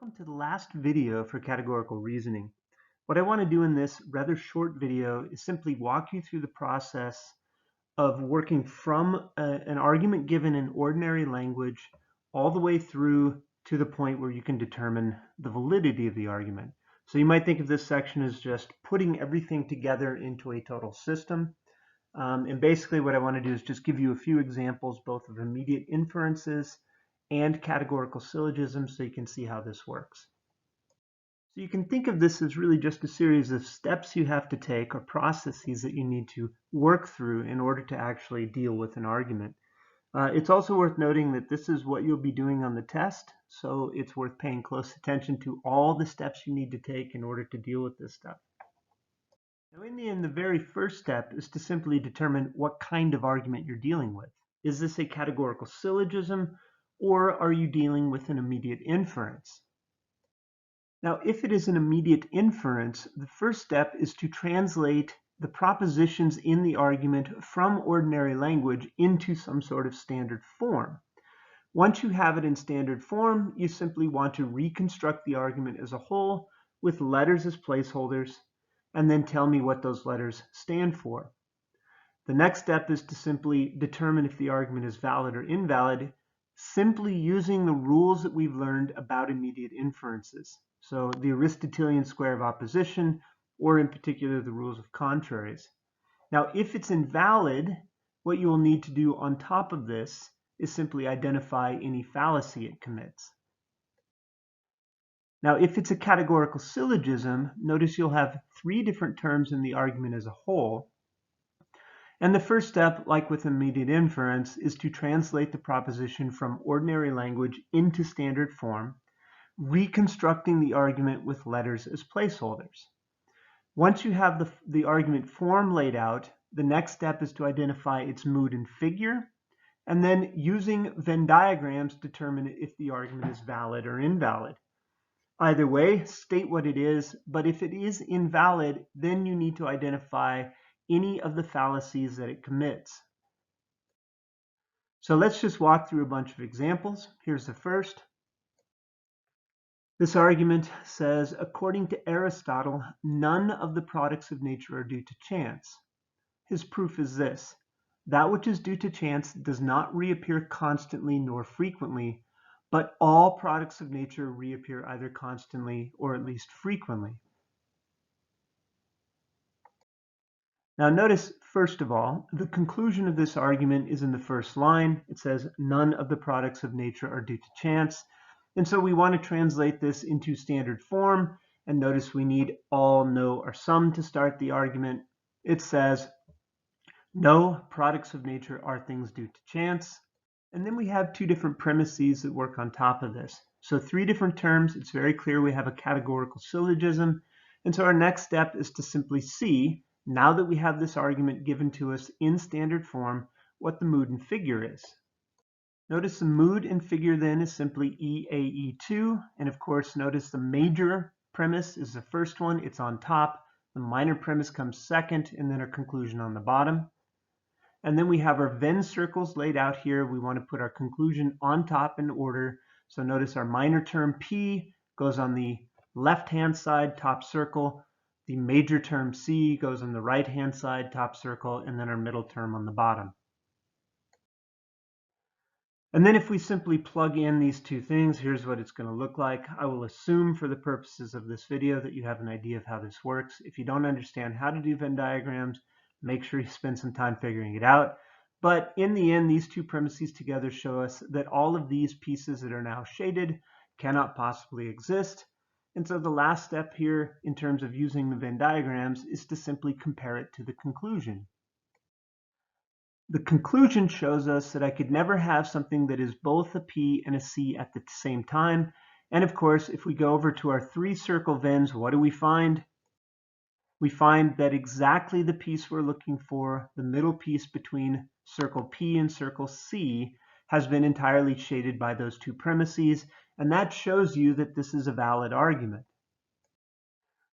Welcome to the last video for categorical reasoning. What I want to do in this rather short video is simply walk you through the process of working from an argument given in ordinary language all the way through to the point where you can determine the validity of the argument. So you might think of this section as just putting everything together into a total system. And basically what I want to do is just give you a few examples both of immediate inferences and categorical syllogisms so you can see how this works. So you can think of this as really just a series of steps you have to take or processes that you need to work through in order to actually deal with an argument. It's also worth noting that this is what you'll be doing on the test, so it's worth paying close attention to all the steps you need to take in order to deal with this stuff. Now in the end, the very first step is to simply determine what kind of argument you're dealing with. Is this a categorical syllogism, or are you dealing with an immediate inference? Now, if it is an immediate inference, the first step is to translate the propositions in the argument from ordinary language into some sort of standard form. Once you have it in standard form, you simply want to reconstruct the argument as a whole with letters as placeholders, and then tell me what those letters stand for. The next step is to simply determine if the argument is valid or invalid, simply using the rules that we've learned about immediate inferences. So the Aristotelian square of opposition, or in particular the rules of contraries. Now, if it's invalid, what you will need to do on top of this is simply identify any fallacy it commits. Now, if it's a categorical syllogism, notice you'll have three different terms in the argument as a whole. And the first step, like with immediate inference, is to translate the proposition from ordinary language into standard form, reconstructing the argument with letters as placeholders. Once you have the argument form laid out, the next step is to identify its mood and figure, and then using Venn diagrams determine if the argument is valid or invalid. Either way, state what it is, but if it is invalid, then you need to identify any of the fallacies that it commits. So let's just walk through a bunch of examples. Here's the first. This argument says, according to Aristotle, none of the products of nature are due to chance. His proof is this: that which is due to chance does not reappear constantly nor frequently, but all products of nature reappear either constantly or at least frequently. Now notice, first of all, the conclusion of this argument is in the first line. It says, none of the products of nature are due to chance. And so we want to translate this into standard form. And notice we need all, no, or some to start the argument. It says, no products of nature are things due to chance. And then we have two different premises that work on top of this. So three different terms. It's very clear we have a categorical syllogism. And so our next step is to simply see, now that we have this argument given to us in standard form, what the mood and figure is. Notice the mood and figure then is simply EAE2. And of course, notice the major premise is the first one. It's on top. The minor premise comes second, and then our conclusion on the bottom. And then we have our Venn circles laid out here. We want to put our conclusion on top in order. So notice our minor term P goes on the left-hand side, top circle. The major term C goes on the right-hand side, top circle, and then our middle term on the bottom. And then if we simply plug in these two things, here's what it's going to look like. I will assume for the purposes of this video that you have an idea of how this works. If you don't understand how to do Venn diagrams, make sure you spend some time figuring it out. But in the end, these two premises together show us that all of these pieces that are now shaded cannot possibly exist. And so the last step here in terms of using the Venn diagrams is to simply compare it to the conclusion. The conclusion shows us that I could never have something that is both a P and a C at the same time. And of course, if we go over to our three circle Venns, what do we find? We find that exactly the piece we're looking for, the middle piece between circle P and circle C, has been entirely shaded by those two premises, and that shows you that this is a valid argument.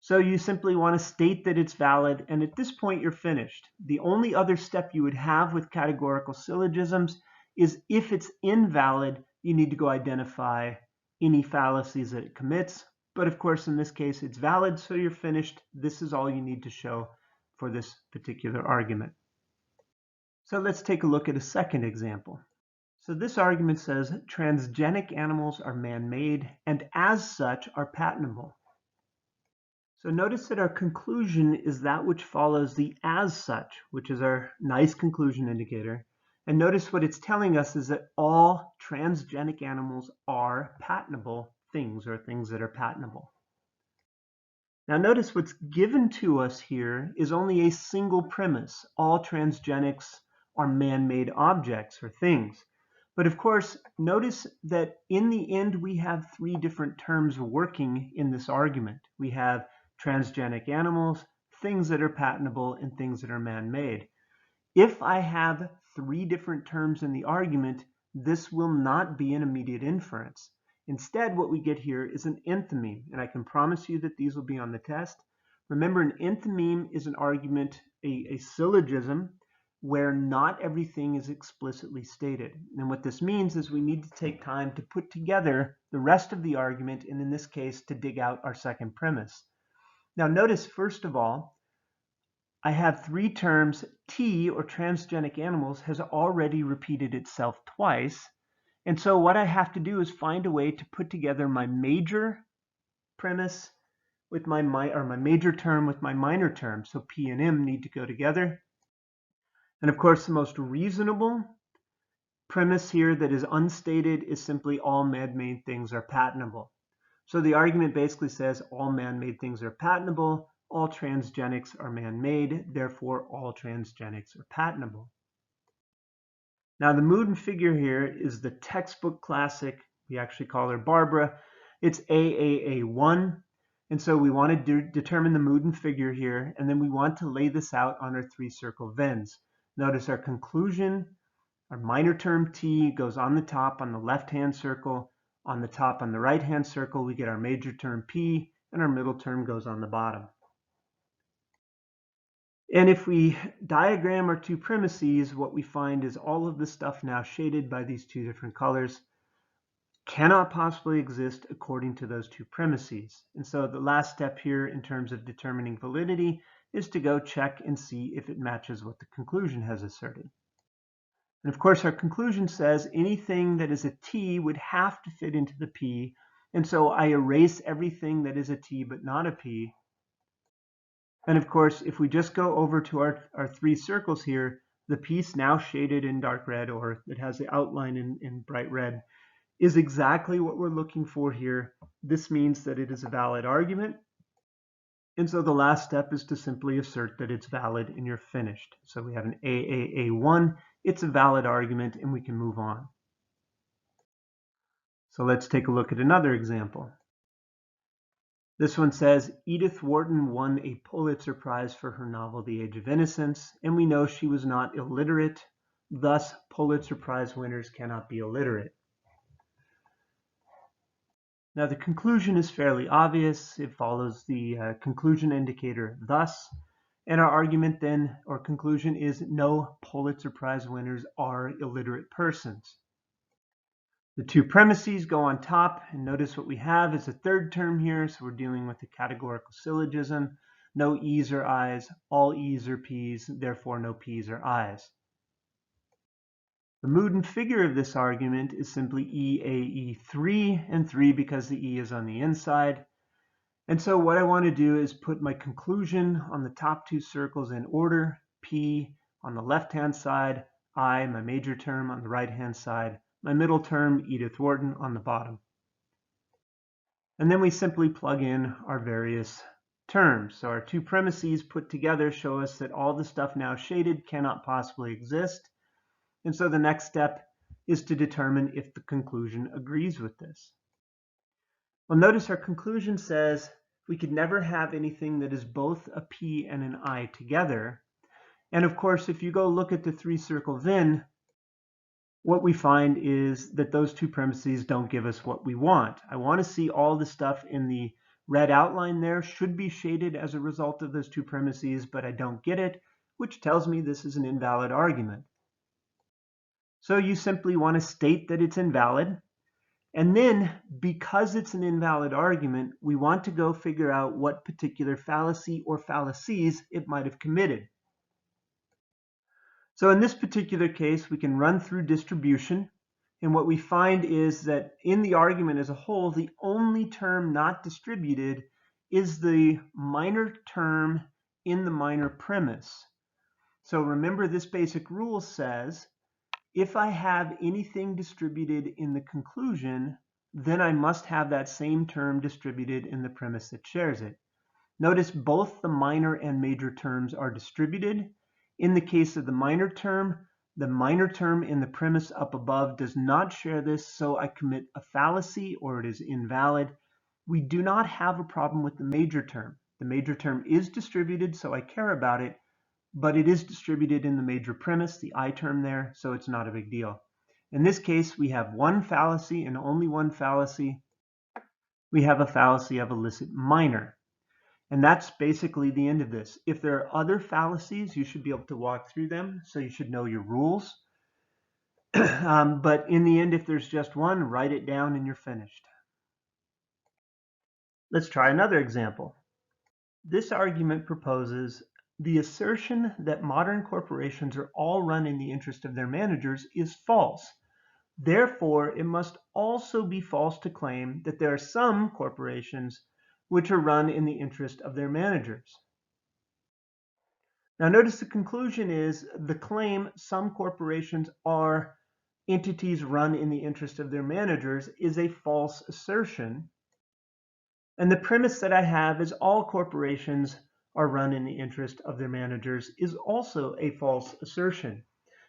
So you simply want to state that it's valid, and at this point you're finished. The only other step you would have with categorical syllogisms is if it's invalid, you need to go identify any fallacies that it commits. But of course, in this case, it's valid, so you're finished. This is all you need to show for this particular argument. So let's take a look at a second example. So this argument says transgenic animals are man-made and as such are patentable. So notice that our conclusion is that which follows the as such, which is our nice conclusion indicator. And notice what it's telling us is that all transgenic animals are patentable things, or things that are patentable. Now notice what's given to us here is only a single premise. All transgenics are man-made objects or things. But of course, notice that in the end, we have three different terms working in this argument. We have transgenic animals, things that are patentable, and things that are man-made. If I have three different terms in the argument, this will not be an immediate inference. Instead, what we get here is an enthymeme, and I can promise you that these will be on the test. Remember, an enthymeme is an argument, a syllogism, where not everything is explicitly stated. And what this means is we need to take time to put together the rest of the argument, and in this case, to dig out our second premise. Now notice, first of all, I have three terms. T, or transgenic animals, has already repeated itself twice. And so what I have to do is find a way to put together my major premise with my major term with my minor term. So P and M need to go together. And of course, the most reasonable premise here that is unstated is simply all man-made things are patentable. So the argument basically says all man-made things are patentable, all transgenics are man-made, therefore all transgenics are patentable. Now the mood and figure here is the textbook classic. We actually call her Barbara. It's AAA1. And so we want to determine the mood and figure here, and then we want to lay this out on our three-circle Venns. Notice our conclusion, our minor term T goes on the top on the left-hand circle. On the top on the right-hand circle, we get our major term P, and our middle term goes on the bottom. And if we diagram our two premises, what we find is all of the stuff now shaded by these two different colors cannot possibly exist according to those two premises. And so the last step here in terms of determining validity is to go check and see if it matches what the conclusion has asserted. And of course, our conclusion says anything that is a T would have to fit into the P. And so I erase everything that is a T but not a P. And of course, if we just go over to our three circles here, the piece now shaded in dark red, or it has the outline in bright red, is exactly what we're looking for here. This means that it is a valid argument. And so the last step is to simply assert that it's valid and you're finished. So we have an AAA1, it's a valid argument, and we can move on. So let's take a look at another example. This one says, Edith Wharton won a Pulitzer Prize for her novel, The Age of Innocence, and we know she was not illiterate. Thus, Pulitzer Prize winners cannot be illiterate. Now, the conclusion is fairly obvious. It follows the conclusion indicator thus. And our argument then, or conclusion, is no Pulitzer Prize winners are illiterate persons. The two premises go on top, and notice what we have is a third term here, so we're dealing with the categorical syllogism. No E's or I's, all E's or P's, therefore no P's or I's. The mood and figure of this argument is simply EAE3, and 3 because the E is on the inside. And so what I want to do is put my conclusion on the top two circles in order, P on the left-hand side, I, my major term, on the right-hand side, my middle term, Edith Wharton, on the bottom. And then we simply plug in our various terms. So our two premises put together show us that all the stuff now shaded cannot possibly exist. And so the next step is to determine if the conclusion agrees with this. Well, notice our conclusion says we could never have anything that is both a P and an I together. And of course, if you go look at the three-circle Venn, what we find is that those two premises don't give us what we want. I want to see all the stuff in the red outline there should be shaded as a result of those two premises, but I don't get it, which tells me this is an invalid argument. So you simply want to state that it's invalid, And then, because it's an invalid argument, we want to go figure out what particular fallacy or fallacies it might have committed. So in this particular case, we can run through distribution. And what we find is that in the argument as a whole, the only term not distributed is the minor term in the minor premise. So remember, this basic rule says, if I have anything distributed in the conclusion, then I must have that same term distributed in the premise that shares it. Notice both the minor and major terms are distributed. In the case of the minor term in the premise up above does not share this, so I commit a fallacy or it is invalid. We do not have a problem with the major term. The major term is distributed, so I care about it, but it is distributed in the major premise, the I term there, so it's not a big deal. In this case, we have one fallacy and only one fallacy. We have a fallacy of illicit minor. And that's basically the end of this. If there are other fallacies, you should be able to walk through them, so you should know your rules. But in the end, if there's just one, write it down and you're finished. Let's try another example. This argument proposes the assertion that modern corporations are all run in the interest of their managers is false. Therefore, it must also be false to claim that there are some corporations which are run in the interest of their managers. Now notice the conclusion is the claim some corporations are entities run in the interest of their managers is a false assertion. And the premise that I have is all corporations are run in the interest of their managers is also a false assertion.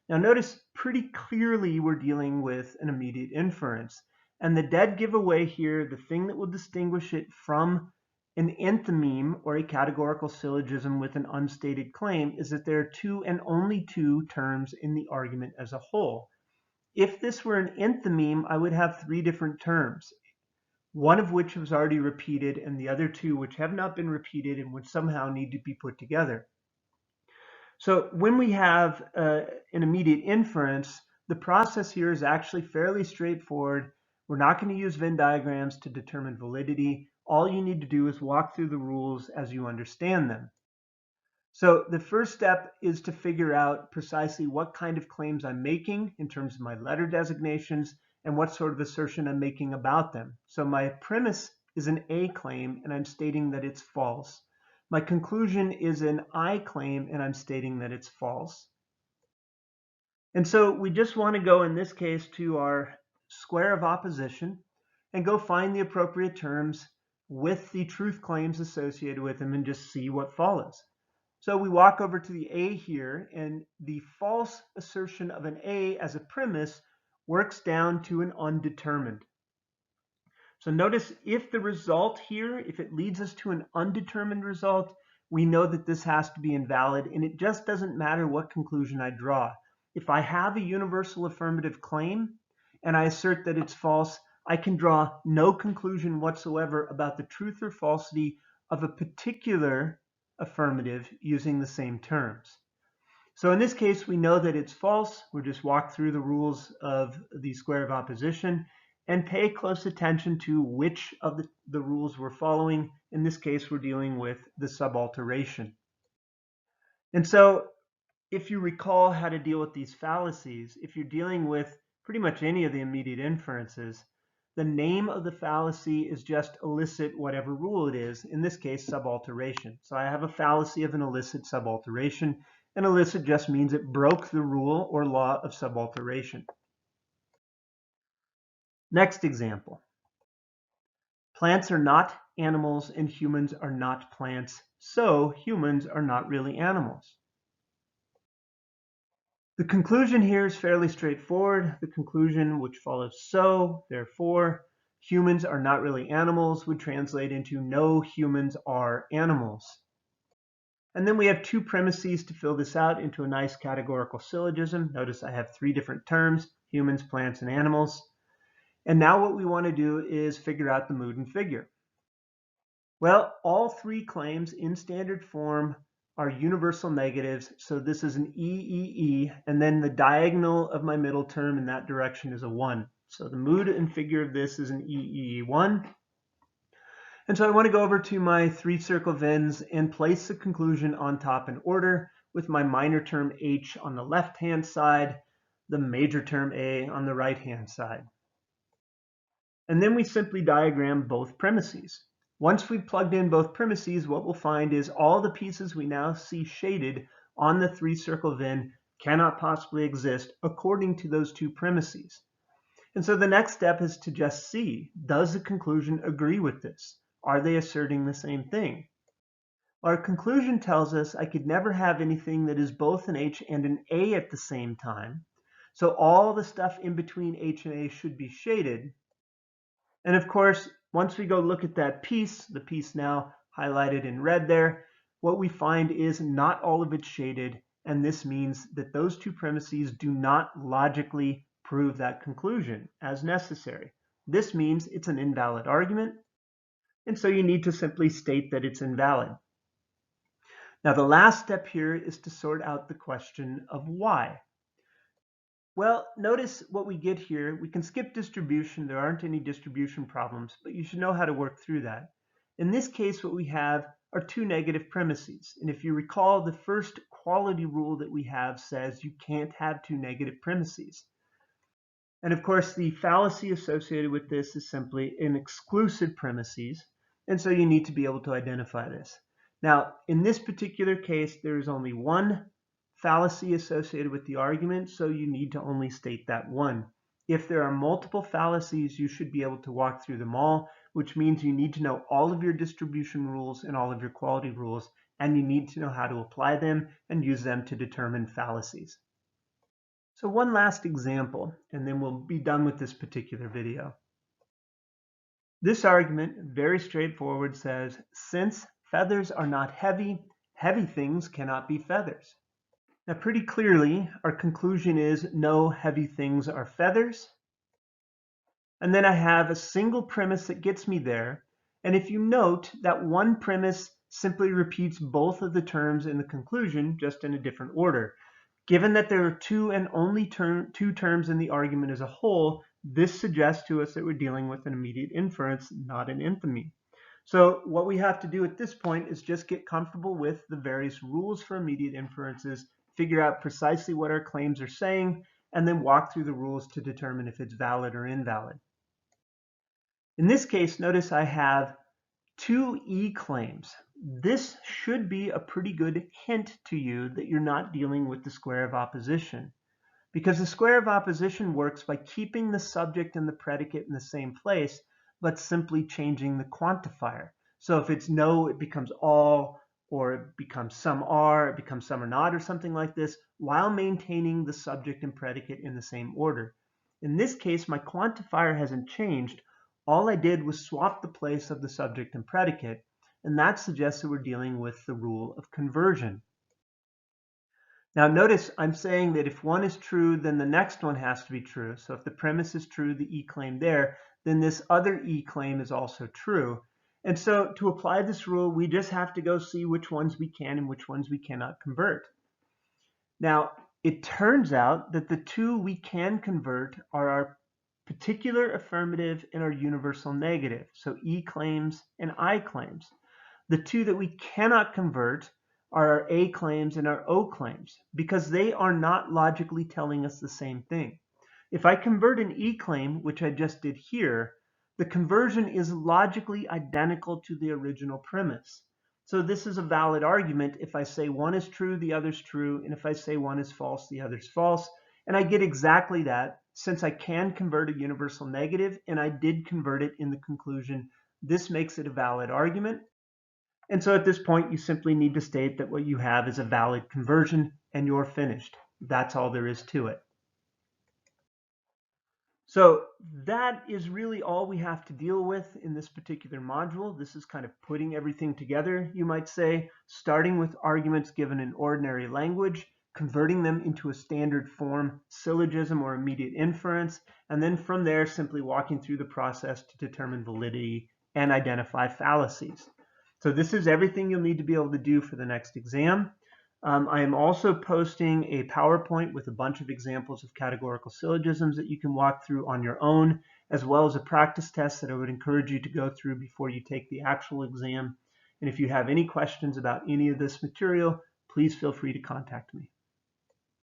Now notice pretty clearly we're dealing with an immediate inference. And the dead giveaway here, the thing that will distinguish it from an enthymeme or a categorical syllogism with an unstated claim is that there are two and only two terms in the argument as a whole. If this were an enthymeme, I would have three different terms, one of which was already repeated and the other two which have not been repeated and would somehow need to be put together. So when we have an immediate inference, the process here is actually fairly straightforward. We're not going to use Venn diagrams to determine validity. All you need to do is walk through the rules as you understand them. So the first step is to figure out precisely what kind of claims I'm making in terms of my letter designations and what sort of assertion I'm making about them. So my premise is an A claim and I'm stating that it's false. My conclusion is an I claim and I'm stating that it's false. And so we just want to go in this case to our square of opposition and go find the appropriate terms with the truth claims associated with them and just see what follows. So we walk over to the A here, and the false assertion of an A as a premise works down to an undetermined. So notice if the result here, if it leads us to an undetermined result, we know that this has to be invalid, and it just doesn't matter what conclusion I draw. If I have a universal affirmative claim and I assert that it's false, I can draw no conclusion whatsoever about the truth or falsity of a particular affirmative using the same terms. So in this case, we know that it's false. We'll just walk through the rules of the square of opposition and pay close attention to which of the rules we're following. In this case, we're dealing with the subalteration. And so if you recall how to deal with these fallacies, if you're dealing with pretty much any of the immediate inferences, the name of the fallacy is just illicit whatever rule it is, in this case, subalteration. So I have a fallacy of an illicit subalteration, and illicit just means it broke the rule or law of subalteration. Next example. Plants are not animals and humans are not plants, so humans are not really animals. The conclusion here is fairly straightforward. The conclusion which follows so, therefore, humans are not really animals would translate into no humans are animals. And then we have two premises to fill this out into a nice categorical syllogism. Notice I have three different terms, humans, plants, and animals. And now what we want to do is figure out the mood and figure. Well, all three claims in standard form are universal negatives, so this is an EEE, and then the diagonal of my middle term in that direction is a 1. So the mood and figure of this is an EE1. And so I want to go over to my 3-circle Venns and place the conclusion on top in order with my minor term H on the left-hand side, the major term A on the right-hand side. And then we simply diagram both premises. Once we've plugged in both premises, what we'll find is all the pieces we now see shaded on the 3-circle Venn cannot possibly exist according to those two premises. And so the next step is to just see, does the conclusion agree with this? Are they asserting the same thing? Our conclusion tells us I could never have anything that is both an H and an A at the same time. So all the stuff in between H and A should be shaded. And of course, once we go look at that piece, the piece now highlighted in red there, what we find is not all of it shaded. And this means that those two premises do not logically prove that conclusion as necessary. This means it's an invalid argument. And so you need to simply state that it's invalid. Now, the last step here is to sort out the question of why. Well, notice what we get here. We can skip distribution. There aren't any distribution problems, but you should know how to work through that. In this case, what we have are two negative premises. And if you recall, the first quality rule that we have says you can't have two negative premises. And of course, the fallacy associated with this is simply an exclusive premises. And so you need to be able to identify this. Now, in this particular case, there is only one fallacy associated with the argument, so you need to only state that one. If there are multiple fallacies, you should be able to walk through them all, which means you need to know all of your distribution rules and all of your quality rules, and you need to know how to apply them and use them to determine fallacies. So one last example, and then we'll be done with this particular video. This argument, very straightforward, says, since feathers are not heavy, heavy things cannot be feathers. Now, pretty clearly, our conclusion is no heavy things are feathers. And then I have a single premise that gets me there. And if you note that one premise simply repeats both of the terms in the conclusion, just in a different order. Given that there are two and only two terms in the argument as a whole, this suggests to us that we're dealing with an immediate inference, not an infamy. So what we have to do at this point is just get comfortable with the various rules for immediate inferences, figure out precisely what our claims are saying, and then walk through the rules to determine if it's valid or invalid. In this case, notice I have two E claims. This should be a pretty good hint to you that you're not dealing with the square of opposition, because the square of opposition works by keeping the subject and the predicate in the same place, but simply changing the quantifier. So if it's no, it becomes all, or it becomes some are, it becomes some are not, or something like this, while maintaining the subject and predicate in the same order. In this case, my quantifier hasn't changed. All I did was swap the place of the subject and predicate, and that suggests that we're dealing with the rule of conversion. Now notice I'm saying that if one is true, then the next one has to be true. So if the premise is true, the E claim there, then this other E claim is also true. And so to apply this rule, we just have to go see which ones we can and which ones we cannot convert. Now, it turns out that the two we can convert are our particular affirmative and our universal negative. So E claims and I claims. The two that we cannot convert are our A claims and our O claims, because they are not logically telling us the same thing. If I convert an E claim, which I just did here, the conversion is logically identical to the original premise. So this is a valid argument if I say one is true, the other's true, and if I say one is false, the other's false. And I get exactly that since I can convert a universal negative, and I did convert it in the conclusion. This makes it a valid argument. And so at this point, you simply need to state that what you have is a valid conversion and you're finished. That's all there is to it. So that is really all we have to deal with in this particular module. This is kind of putting everything together, you might say, starting with arguments given in ordinary language, converting them into a standard form, syllogism or immediate inference, and then from there simply walking through the process to determine validity and identify fallacies. So this is everything you'll need to be able to do for the next exam. I am also posting a PowerPoint with a bunch of examples of categorical syllogisms that you can walk through on your own, as well as a practice test that I would encourage you to go through before you take the actual exam. And if you have any questions about any of this material, please feel free to contact me.